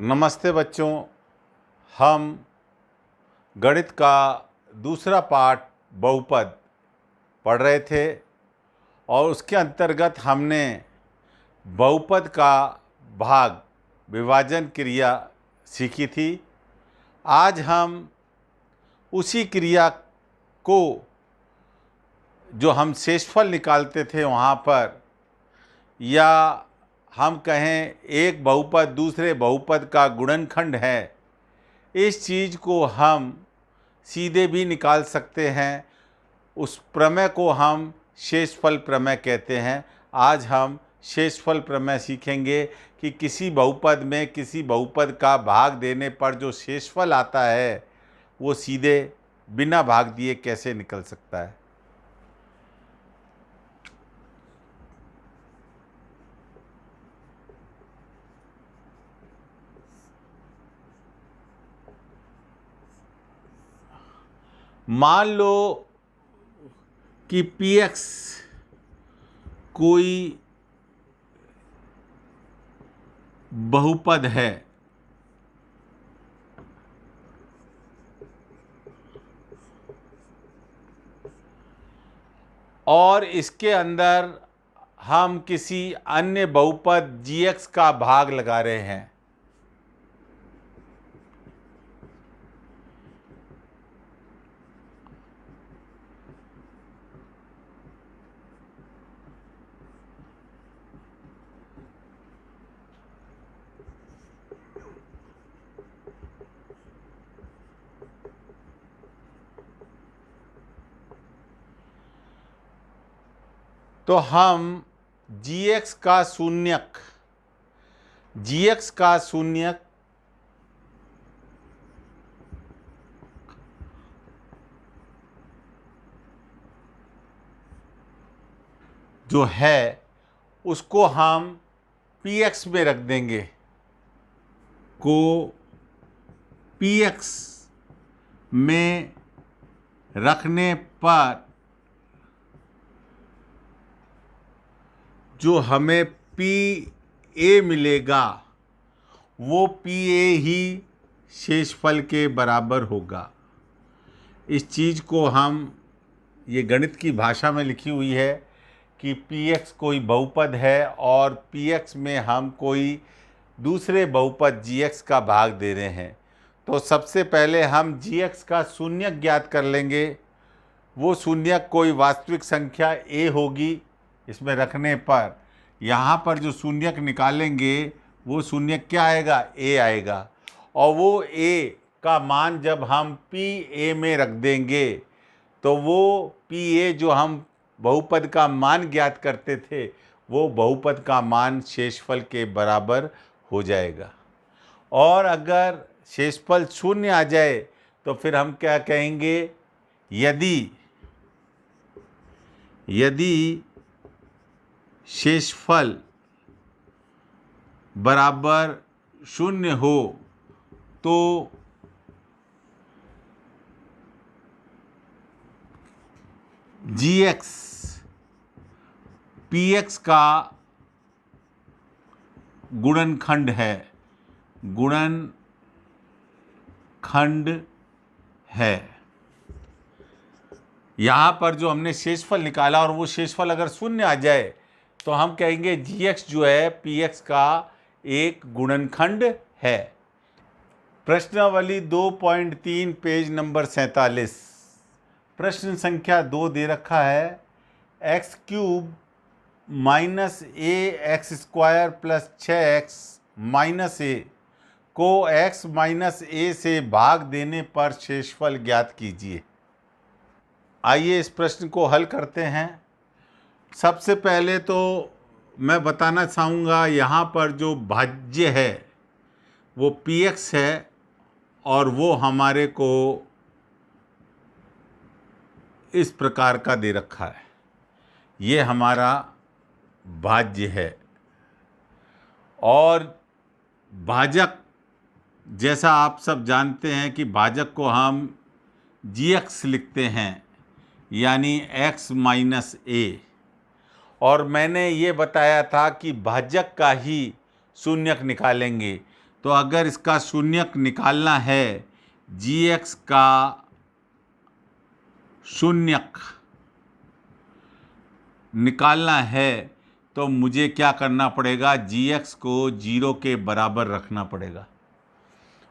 नमस्ते बच्चों। हम गणित का दूसरा पाठ बहुपद पढ़ रहे थे और उसके अंतर्गत हमने बहुपद का भाग विभाजन क्रिया सीखी थी। आज हम उसी क्रिया को जो हम शेषफल निकालते थे वहाँ पर, या हम कहें एक बहुपद दूसरे बहुपद का गुणनखंड है, इस चीज़ को हम सीधे भी निकाल सकते हैं। उस प्रमेय को हम शेषफल प्रमेय कहते हैं। आज हम शेषफल प्रमेय सीखेंगे कि किसी बहुपद में किसी बहुपद का भाग देने पर जो शेषफल आता है वो सीधे बिना भाग दिए कैसे निकल सकता है। मान लो कि px कोई बहुपद है और इसके अंदर हम किसी अन्य बहुपद gx का भाग लगा रहे हैं। तो हम gx का शून्यक जो है उसको हम px में रख देंगे। को px में रखने पर जो हमें PA मिलेगा वो PA ही शेषफल के बराबर होगा। इस चीज़ को हम, ये गणित की भाषा में लिखी हुई है कि px कोई बहुपद है और px में हम कोई दूसरे बहुपद gx का भाग दे रहे हैं। तो सबसे पहले हम gx का शून्यक ज्ञात कर लेंगे। वो शून्यक कोई वास्तविक संख्या a होगी। इसमें रखने पर यहाँ पर जो शून्यक निकालेंगे वो शून्यक क्या आएगा? a आएगा। और वो a का मान जब हम PA में रख देंगे तो वो PA जो हम बहुपद का मान ज्ञात करते थे वो बहुपद का मान शेषफल के बराबर हो जाएगा। और अगर शेषफल शून्य आ जाए तो फिर हम क्या कहेंगे? यदि शेषफल बराबर शून्य हो तो gx px का गुणनखंड है। यहाँ पर जो हमने शेषफल निकाला और वो शेषफल अगर शून्य आ जाए तो हम कहेंगे gx जो है px का एक गुणनखंड है। प्रश्नावली 2.3 पेज नंबर 47, प्रश्न संख्या 2 दे रखा है। x³ - ax² + 6x - a को x - a से भाग देने पर शेषफल ज्ञात कीजिए। आइए इस प्रश्न को हल करते हैं। सबसे पहले तो मैं बताना चाहूँगा, यहाँ पर जो भाज्य है वो px है और वो हमारे को इस प्रकार का दे रखा है। ये हमारा भाज्य है। और भाजक, जैसा आप सब जानते हैं कि भाजक को हम gx लिखते हैं, यानी x - a। और मैंने ये बताया था कि भाजक का ही शून्यक निकालेंगे। तो अगर इसका शून्यक निकालना है, gx का शून्यक निकालना है, तो मुझे क्या करना पड़ेगा, gx को 0 के बराबर रखना पड़ेगा।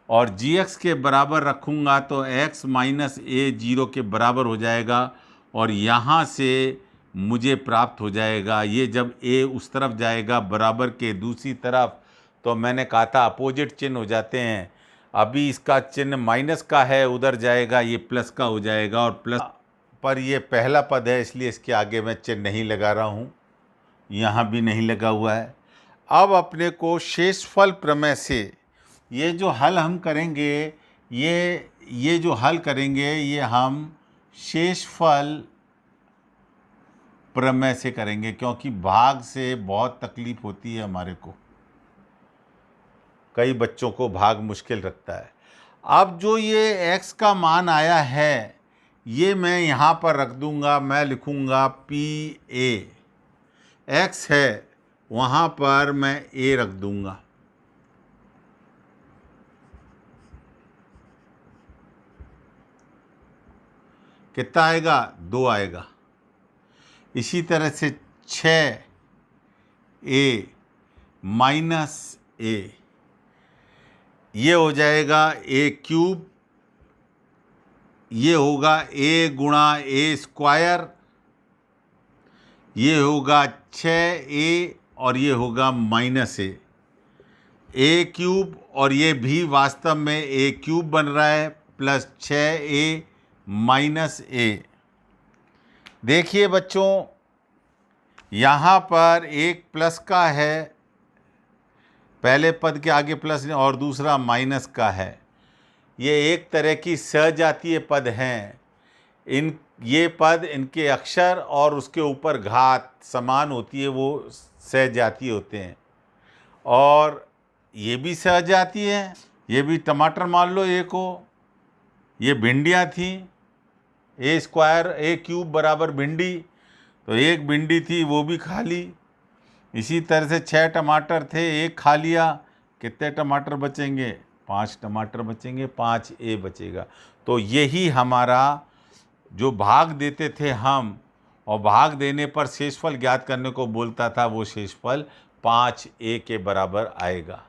और gx के बराबर रखूँगा तो x माइनस a 0 के बराबर हो जाएगा, और यहाँ से मुझे प्राप्त हो जाएगा, ये जब a उस तरफ जाएगा बराबर के दूसरी तरफ, तो मैंने कहा था अपोजिट चिन्ह हो जाते हैं। अभी इसका चिन्ह माइनस का है, उधर जाएगा ये प्लस का हो जाएगा, और प्लस पर ये पहला पद है इसलिए इसके आगे मैं चिन्ह नहीं लगा रहा हूँ, यहाँ भी नहीं लगा हुआ है। अब अपने को शेषफल प्रमेय से ये जो हल हम करेंगे, ये जो हल करेंगे ये हम शेषफल प्रमेय से करेंगे, क्योंकि भाग से बहुत तकलीफ होती है हमारे को, कई बच्चों को भाग मुश्किल लगता है। अब जो ये x का मान आया है ये मैं यहाँ पर रख दूँगा, मैं लिखूँगा PA, x है वहाँ पर मैं a रख दूँगा। कितना आएगा, 2 आएगा। इसी तरह से 6a माइनस a, ये हो जाएगा a क्यूब, ये होगा a गुणा a स्क्वायर, ये होगा 6a और ये होगा माइनस a क्यूब, और ये भी वास्तव में a क्यूब बन रहा है, प्लस 6a माइनस a। देखिए बच्चों, यहाँ पर एक प्लस का है, पहले पद के आगे प्लस और दूसरा माइनस का है। ये एक तरह की सजातीय पद हैं। ये पद, इनके अक्षर और उसके ऊपर घात समान होती है, वो सजातीय होते हैं। और ये भी सजातीय है, ये भी टमाटर मान लो एक हो, ये भिंडियाँ थी, a स्क्वायर a क्यूब बराबर भिंडी, तो एक भिंडी थी वो भी खा ली। इसी तरह से 6 टमाटर थे, एक खा लिया, कितने टमाटर बचेंगे, 5 टमाटर बचेंगे, 5a बचेगा। तो यही हमारा जो भाग देते थे हम, और भाग देने पर शेषफल ज्ञात करने को बोलता था, वो शेषफल 5a के बराबर आएगा।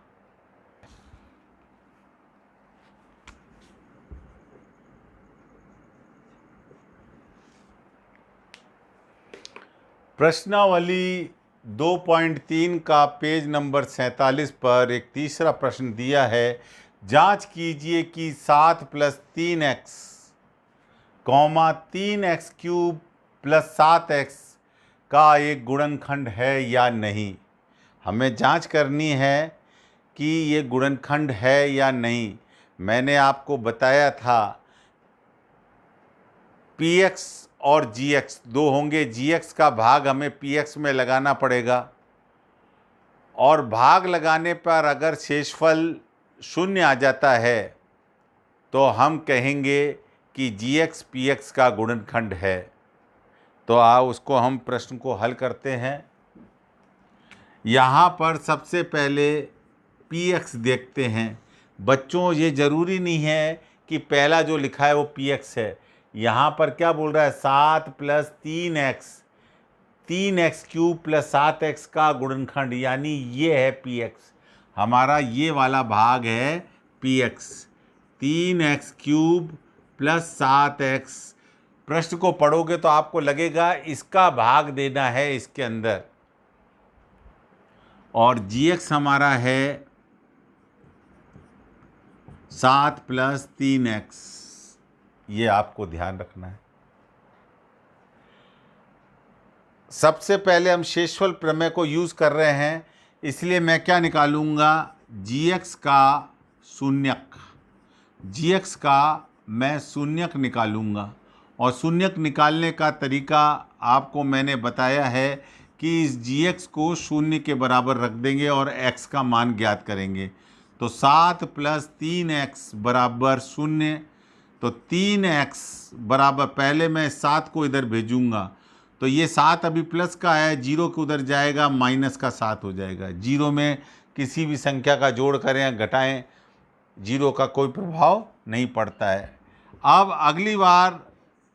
प्रश्नावली 2.3 का पेज नंबर 47 पर एक तीसरा प्रश्न दिया है। जांच कीजिए कि 7 + 3x, 3x cube plus 7x का एक गुणनखंड है या नहीं। हमें जांच करनी है कि ये गुणनखंड है या नहीं। मैंने आपको बताया था px और gx दो होंगे, gx का भाग हमें px में लगाना पड़ेगा, और भाग लगाने पर अगर शेषफल 0 आ जाता है तो हम कहेंगे कि gx px का गुणनखंड है। तो आओ उसको हम प्रश्न को हल करते हैं। यहाँ पर सबसे पहले px देखते हैं। बच्चों, ये ज़रूरी नहीं है कि पहला जो लिखा है वो px है। यहाँ पर क्या बोल रहा है, 7 + 3x, 3x cube plus 7x का गुणनखंड, यानी ये है px। हमारा ये वाला भाग है px, 3x cube plus 7x। प्रश्न को पढ़ोगे तो आपको लगेगा इसका भाग देना है इसके अंदर, और gx हमारा है 7 + 3x। ये आपको ध्यान रखना है। सबसे पहले हम शेषफल प्रमेय को यूज़ कर रहे हैं, इसलिए मैं क्या निकालूंगा, gx का शून्यक, gx का मैं शून्यक निकालूंगा। और शून्यक निकालने का तरीका आपको मैंने बताया है कि इस gx को 0 के बराबर रख देंगे और x का मान ज्ञात करेंगे। तो 7 + 3x बराबर 0, तो 3x बराबर, पहले मैं 7 को इधर भेजूंगा, तो ये 7 अभी प्लस का है, 0 के उधर जाएगा, माइनस का 7 हो जाएगा। 0 में किसी भी संख्या का जोड़ करें या घटाएं, जीरो का कोई प्रभाव नहीं पड़ता है। अब अगली बार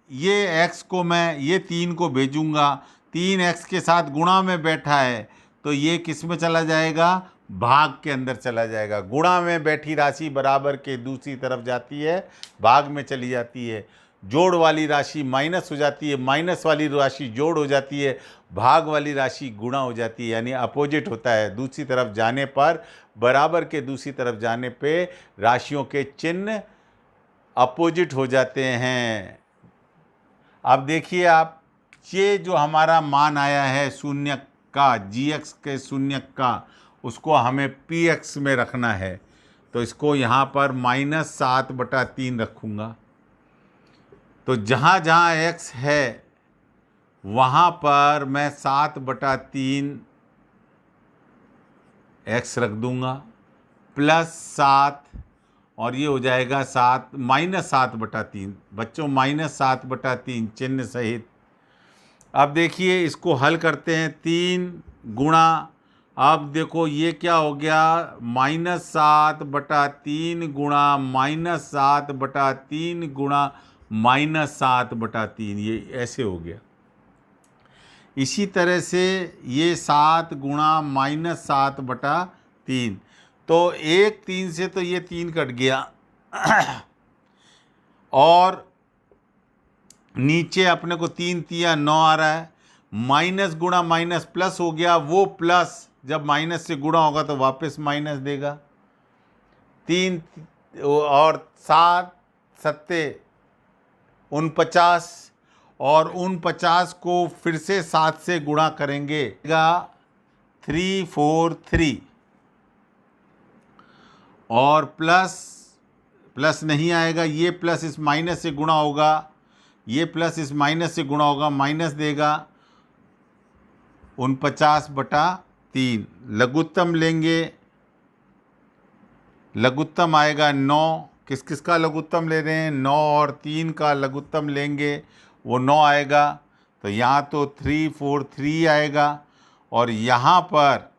ये x को मैं ये 3 को भेजूंगा, 3x के साथ गुणा में बैठा है तो ये किस में चला जाएगा, भाग के अंदर चला जाएगा। गुणा में बैठी राशि बराबर के दूसरी तरफ जाती है, भाग में चली जाती है। जोड़ वाली राशि माइनस हो जाती है, माइनस वाली राशि जोड़ हो जाती है, भाग वाली राशि गुणा हो जाती है, यानी अपोजिट होता है। दूसरी तरफ जाने पर, बराबर के दूसरी तरफ जाने पे राशियों के चिन्ह अपोजिट हो जाते हैं। अब देखिए आप, ये जो हमारा मान आया है शून्य का, gx के शून्य का, उसको हमें px में रखना है। तो इसको यहाँ पर -7/3 रखूँगा। तो जहाँ जहाँ x है वहाँ पर मैं 7/3 x रख दूँगा, +7, और ये हो जाएगा -7/3। बच्चों -7/3 चिन्ह सहित। अब देखिए इसको हल करते हैं, 3 गुणा, अब देखो ये क्या हो गया, -7/3 गुणा -7/3 गुणा -7/3, ये ऐसे हो गया। इसी तरह से ये 7 गुणा -7/3, तो 1 3 से तो ये 3 कट गया और नीचे अपने को 3 3 9 आ रहा है। माइनस गुणा माइनस प्लस हो गया, वो प्लस जब माइनस से गुणा होगा तो वापस माइनस देगा। 3 और 7 सत्ते 49, और 49 को फिर से 7 से गुणा करेंगे, 343, और प्लस नहीं आएगा, ये प्लस इस माइनस से गुणा होगा, ये प्लस इस माइनस से गुणा होगा, माइनस देगा। 49/3 लघुत्तम लेंगे, लघुत्तम आएगा 9। किस किस का लघुत्तम ले रहे हैं, 9 और 3 का लघुत्तम लेंगे, वो 9 आएगा। तो यहाँ तो 343 आएगा, और यहाँ पर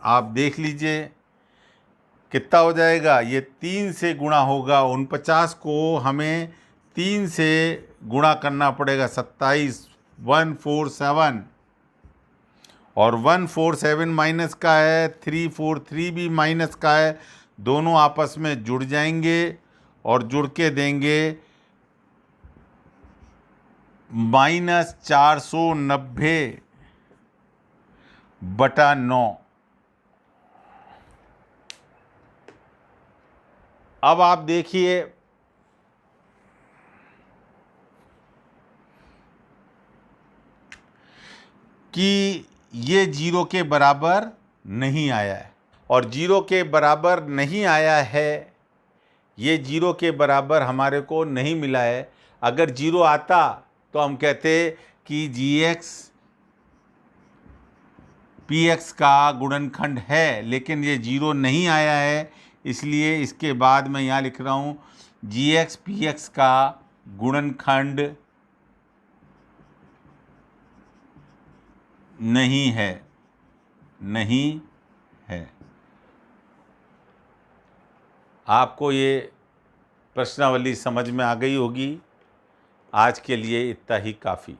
आप देख लीजिए कितना हो जाएगा, ये 3 से गुणा होगा। 49 को हमें 3 से गुणा करना पड़ेगा, 27, 147, और 147 माइनस का है, 343 भी माइनस का है। दोनों आपस में जुड़ जाएंगे और जुड़ के देंगे -490/9। अब आप देखिए कि ये 0 के बराबर नहीं आया है, और 0 के बराबर नहीं आया है, ये 0 के बराबर हमारे को नहीं मिला है। अगर 0 आता तो हम कहते कि gx px का गुणनखंड है, लेकिन ये 0 नहीं आया है, इसलिए इसके बाद मैं यहाँ लिख रहा हूँ gx px का गुणनखंड नहीं है, नहीं है। आपको ये प्रश्नावली समझ में आ गई होगी। आज के लिए इतना ही काफ़ी।